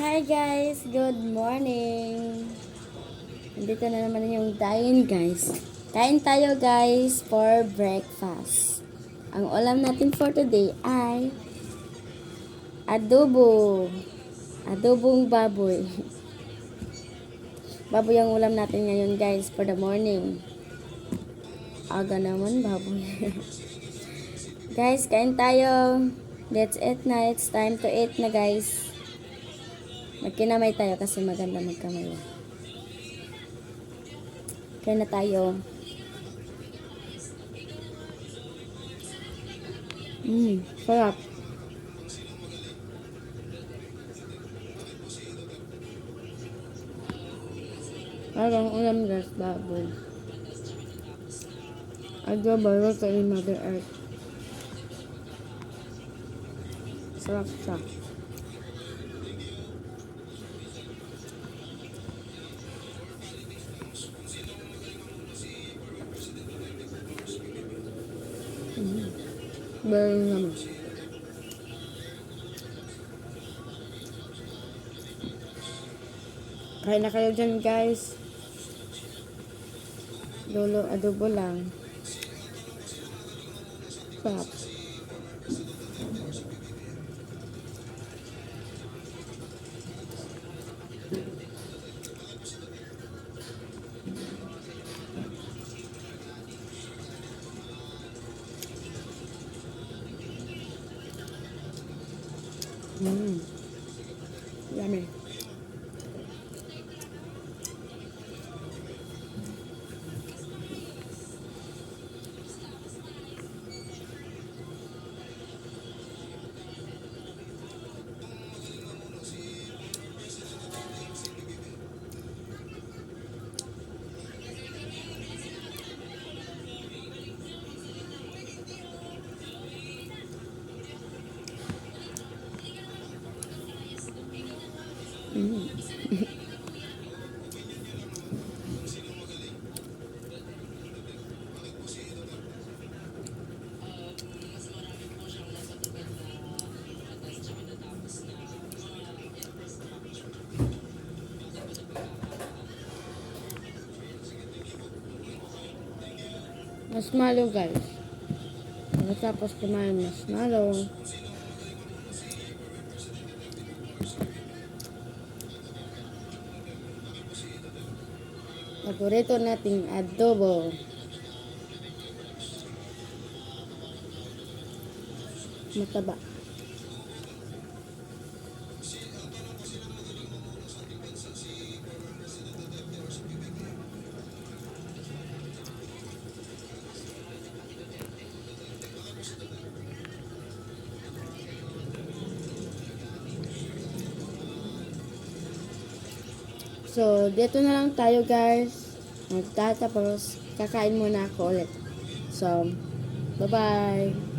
Hi guys, good morning. Nandito na naman yung dain guys. Kain tayo guys for breakfast. Ang ulam natin for today ay adobo. Adobong baboy. Baboy ang ulam natin ngayon guys for the morning. Aga naman baboy. Guys, kain tayo. Let's eat na. It's time to eat na guys. Magkinamay tayo kasi maganda magkamay. Kaya na tayo. Sarap. Parang ulam guys, baboy. Adobo, luto ni Mother Earth. Sarap siya. Very naman. Kain na kayo dyan guys. Lolo, adobo lang. Sarap. Yummy. Marshmallow guys. Tapos kumain marshmallow. Paborito nating adobo. Mataba. So, dito na lang tayo guys. Magtatapos, kakain muna ako ulit. So, bye-bye.